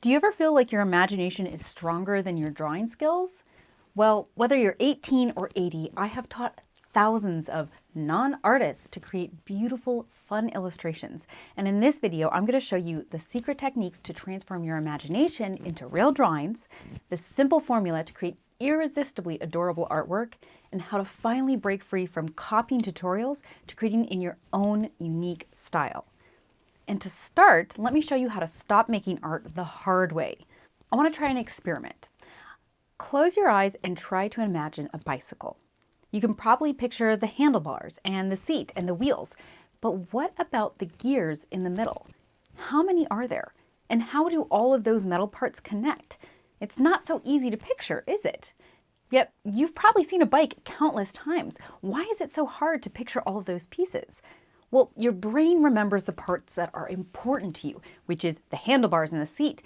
Do you ever feel like your imagination is stronger than your drawing skills? Well, whether you're 18 or 80, I have taught thousands of non-artists to create beautiful, fun illustrations. And in this video, I'm going to show you the secret techniques to transform your imagination into real drawings, the simple formula to create irresistibly adorable artwork, and how to finally break free from copying tutorials to creating in your own unique style. And to start, let me show you how to stop making art the hard way. I want to try an experiment. Close your eyes and try to imagine a bicycle. You can probably picture the handlebars and the seat and the wheels, but what about the gears in the middle? How many are there? And how do all of those metal parts connect? It's not so easy to picture, is it? Yet, you've probably seen a bike countless times. Why is it so hard to picture all of those pieces? Well, your brain remembers the parts that are important to you, which is the handlebars and the seat,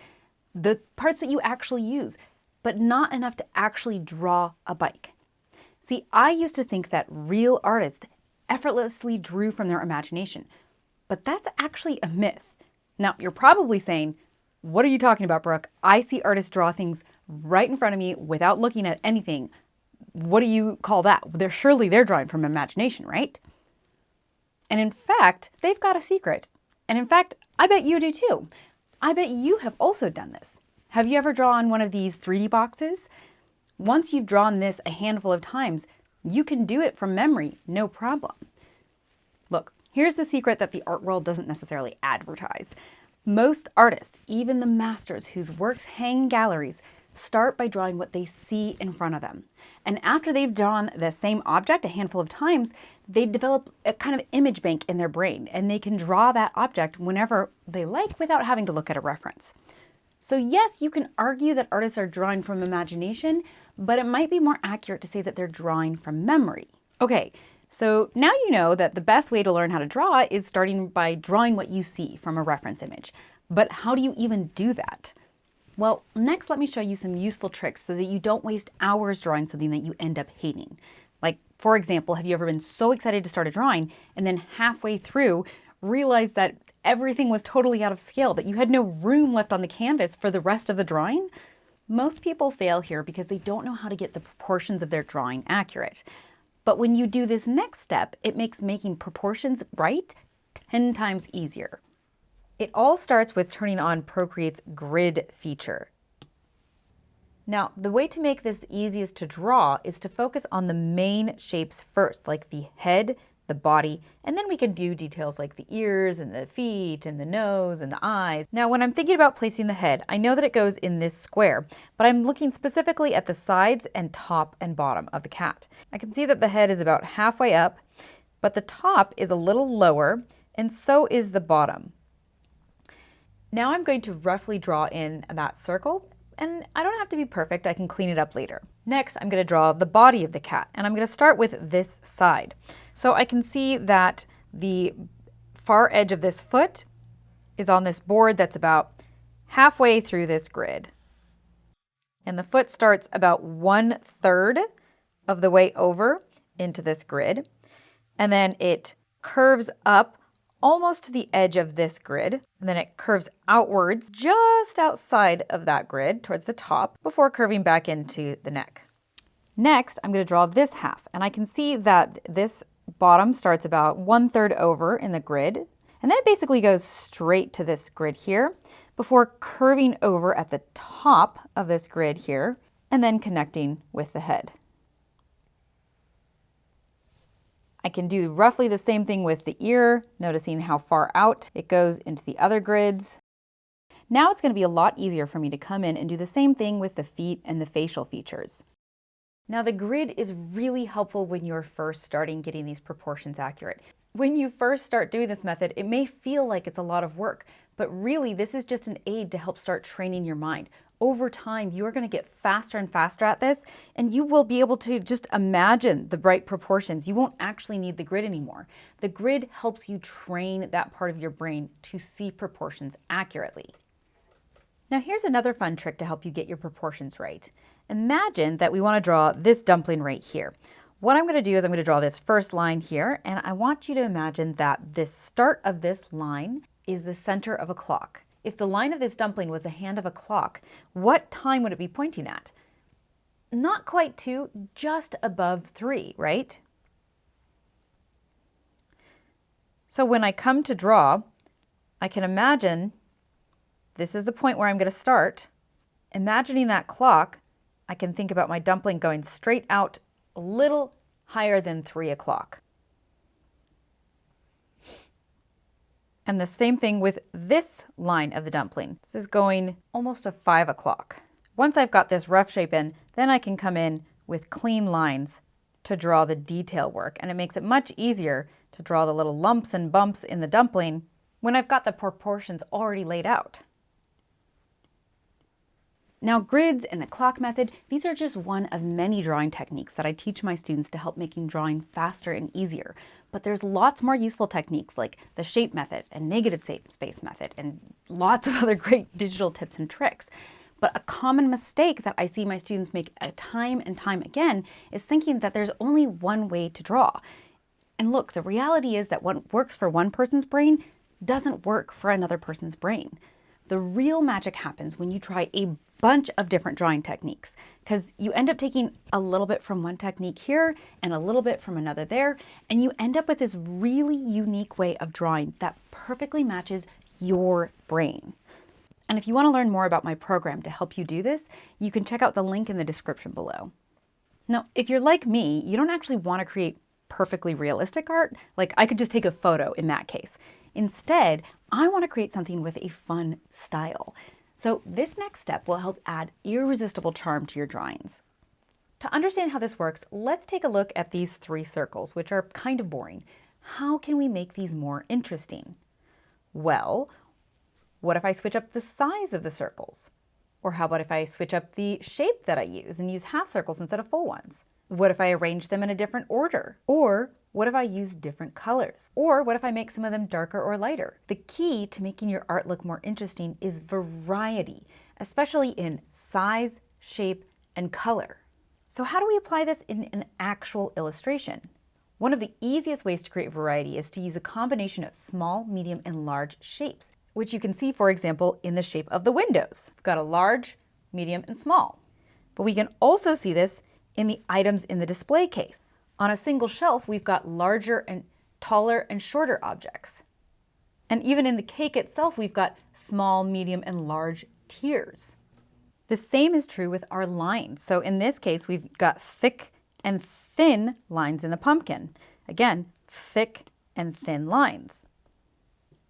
the parts that you actually use, but not enough to actually draw a bike. See, I used to think that real artists effortlessly drew from their imagination, but that's actually a myth. Now, you're probably saying, what are you talking about, Brooke? I see artists draw things right in front of me without looking at anything. What do you call that? Surely they're drawing from imagination, right? And in fact, they've got a secret. And in fact, I bet you do too. I bet you have also done this. Have you ever drawn one of these 3D boxes? Once you've drawn this a handful of times, you can do it from memory, no problem. Look, here's the secret that the art world doesn't necessarily advertise. Most artists, even the masters whose works hang in galleries, start by drawing what they see in front of them. And after they've drawn the same object a handful of times, they develop a kind of image bank in their brain, and they can draw that object whenever they like without having to look at a reference. So yes, you can argue that artists are drawing from imagination, but it might be more accurate to say that they're drawing from memory. Okay, so now you know that the best way to learn how to draw is starting by drawing what you see from a reference image. But how do you even do that? Well, next let me show you some useful tricks so that you don't waste hours drawing something that you end up hating. Like, for example, have you ever been so excited to start a drawing and then halfway through realized that everything was totally out of scale, that you had no room left on the canvas for the rest of the drawing? Most people fail here because they don't know how to get the proportions of their drawing accurate. But when you do this next step, it makes making proportions right 10 times easier. It all starts with turning on Procreate's grid feature. Now, the way to make this easiest to draw is to focus on the main shapes first, like the head, the body, and then we can do details like the ears and the feet and the nose and the eyes. Now, when I'm thinking about placing the head, I know that it goes in this square, but I'm looking specifically at the sides and top and bottom of the cat. I can see that the head is about halfway up, but the top is a little lower, and so is the bottom. Now I'm going to roughly draw in that circle, and I don't have to be perfect, I can clean it up later. Next, I'm going to draw the body of the cat, and I'm going to start with this side. So I can see that the far edge of this foot is on this board that's about halfway through this grid. And the foot starts about 1/3 of the way over into this grid, and then it curves up almost to the edge of this grid, and then it curves outwards just outside of that grid towards the top before curving back into the neck. Next, I'm going to draw this half, and I can see that this bottom starts about 1/3 over in the grid, and then it basically goes straight to this grid here before curving over at the top of this grid here and then connecting with the head. I can do roughly the same thing with the ear, noticing how far out it goes into the other grids. Now it's going to be a lot easier for me to come in and do the same thing with the feet and the facial features. Now the grid is really helpful when you're first starting getting these proportions accurate. When you first start doing this method, it may feel like it's a lot of work, but really this is just an aid to help start training your mind. Over time, you are going to get faster and faster at this, and you will be able to just imagine the right proportions. You won't actually need the grid anymore. The grid helps you train that part of your brain to see proportions accurately. Now here's another fun trick to help you get your proportions right. Imagine that we want to draw this dumpling right here. What I'm going to do is I'm going to draw this first line here, and I want you to imagine that the start of this line is the center of a clock. if the line of this dumpling was the hand of a clock, what time would it be pointing at? Not quite 2, just above 3, right? So when I come to draw, I can imagine this is the point where I'm going to start. Imagining that clock, I can think about my dumpling going straight out a little higher than 3 o'clock. And the same thing with this line of the dumpling. This is going almost to 5 o'clock. Once I've got this rough shape in, then I can come in with clean lines to draw the detail work, and it makes it much easier to draw the little lumps and bumps in the dumpling when I've got the proportions already laid out. Now, grids and the clock method, these are just one of many drawing techniques that I teach my students to help making drawing faster and easier. But there's lots more useful techniques like the shape method and negative space method and lots of other great digital tips and tricks. But a common mistake that I see my students make time and time again is thinking that there's only one way to draw. And look, the reality is that what works for one person's brain doesn't work for another person's brain. The real magic happens when you try a bunch of different drawing techniques, because you end up taking a little bit from one technique here and a little bit from another there, and you end up with this really unique way of drawing that perfectly matches your brain. And if you want to learn more about my program to help you do this, you can check out the link in the description below. Now, if you're like me, you don't actually want to create perfectly realistic art. Like, I could just take a photo in that case. Instead, I want to create something with a fun style. So this next step will help add irresistible charm to your drawings. To understand how this works, let's take a look at these 3 circles, which are kind of boring. How can we make these more interesting? Well, what if I switch up the size of the circles? Or how about if I switch up the shape that I use and use half circles instead of full ones? What if I arrange them in a different order? Or what if I use different colors? Or what if I make some of them darker or lighter? The key to making your art look more interesting is variety, especially in size, shape, and color. So how do we apply this in an actual illustration? One of the easiest ways to create variety is to use a combination of small, medium, and large shapes, which you can see, for example, in the shape of the windows. We've got a large, medium, and small. But we can also see this in the items in the display case. On a single shelf, we've got larger and taller and shorter objects. And even in the cake itself, we've got small, medium, and large tiers. The same is true with our lines. So in this case, we've got thick and thin lines in the pumpkin. Again, thick and thin lines.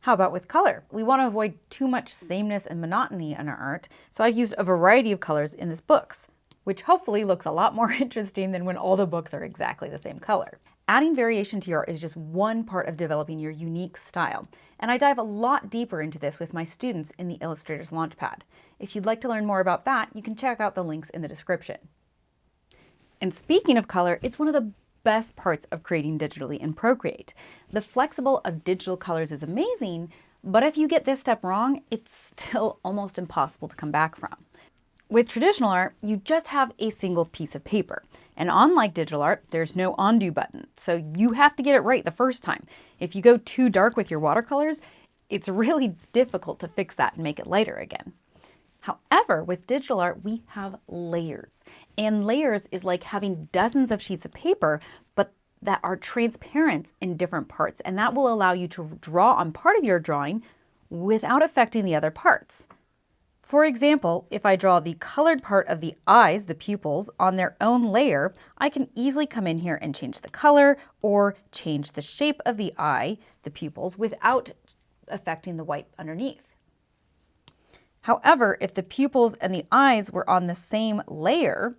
How about with color? We want to avoid too much sameness and monotony in our art, so I've used a variety of colors in this books, which hopefully looks a lot more interesting than when all the books are exactly the same color. Adding variation to your art is just one part of developing your unique style, and I dive a lot deeper into this with my students in the Illustrators Launchpad. If you'd like to learn more about that, you can check out the links in the description. And speaking of color, it's one of the best parts of creating digitally in Procreate. The flexible of digital colors is amazing, but if you get this step wrong, it's still almost impossible to come back from. With traditional art, you just have a single piece of paper. And unlike digital art, there's no undo button, so you have to get it right the first time. If you go too dark with your watercolors, it's really difficult to fix that and make it lighter again. However, with digital art, we have layers. And layers is like having dozens of sheets of paper, but that are transparent in different parts. And that will allow you to draw on part of your drawing without affecting the other parts. For example, if I draw the colored part of the eyes, the pupils, on their own layer, I can easily come in here and change the color or change the shape of the eye, the pupils, without affecting the white underneath. However, if the pupils and the eyes were on the same layer,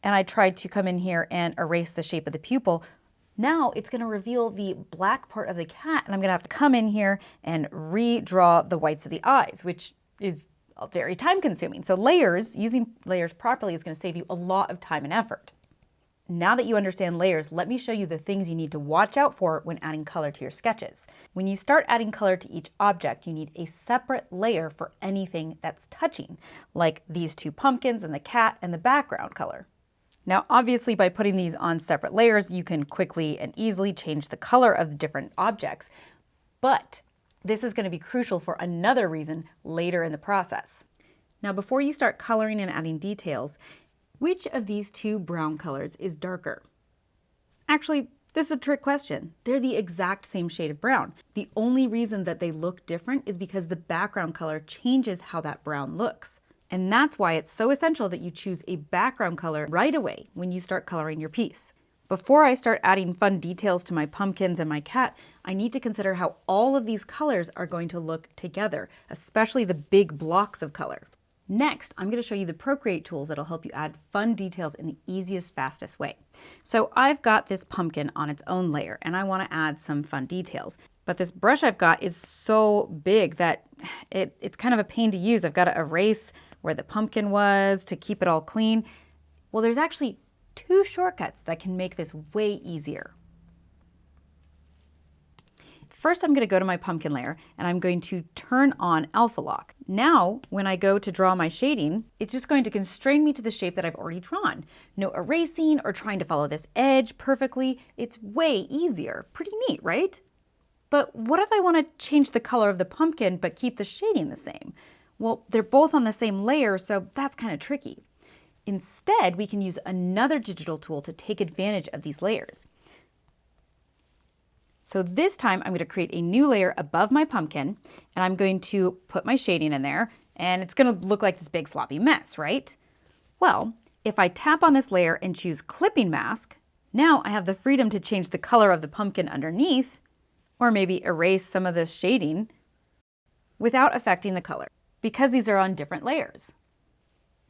and I tried to come in here and erase the shape of the pupil, now it's going to reveal the black part of the cat, and I'm going to have to come in here and redraw the whites of the eyes, which is very time consuming. So using layers properly is going to save you a lot of time and effort. Now that you understand layers, let me show you the things you need to watch out for when adding color to your sketches. When you start adding color to each object, you need a separate layer for anything that's touching, like these 2 pumpkins and the cat and the background color. Now, obviously, by putting these on separate layers, you can quickly and easily change the color of the different objects. But This is going to be crucial for another reason later in the process. Now, before you start coloring and adding details, which of these two brown colors is darker? Actually, this is a trick question. They're the exact same shade of brown. The only reason that they look different is because the background color changes how that brown looks. And that's why it's so essential that you choose a background color right away when you start coloring your piece. Before I start adding fun details to my pumpkins and my cat, I need to consider how all of these colors are going to look together, especially the big blocks of color. Next, I'm going to show you the Procreate tools that'll help you add fun details in the easiest, fastest way. So I've got this pumpkin on its own layer, and I want to add some fun details. But this brush I've got is so big that it's kind of a pain to use. I've got to erase where the pumpkin was to keep it all clean. Well, there's actually two shortcuts that can make this way easier. First, I'm going to go to my pumpkin layer and I'm going to turn on Alpha Lock. Now, when I go to draw my shading, it's just going to constrain me to the shape that I've already drawn. No erasing or trying to follow this edge perfectly. It's way easier. Pretty neat, right? But what if I want to change the color of the pumpkin but keep the shading the same? Well, they're both on the same layer, so that's kind of tricky. Instead, we can use another digital tool to take advantage of these layers. So this time I'm going to create a new layer above my pumpkin and I'm going to put my shading in there and it's going to look like this big sloppy mess, right? Well, if I tap on this layer and choose Clipping Mask, now I have the freedom to change the color of the pumpkin underneath or maybe erase some of this shading without affecting the color because these are on different layers.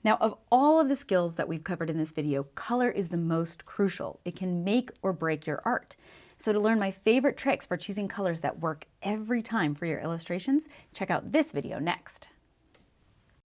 Now, of all of the skills that we've covered in this video, color is the most crucial. It can make or break your art. So to learn my favorite tricks for choosing colors that work every time for your illustrations, check out this video next.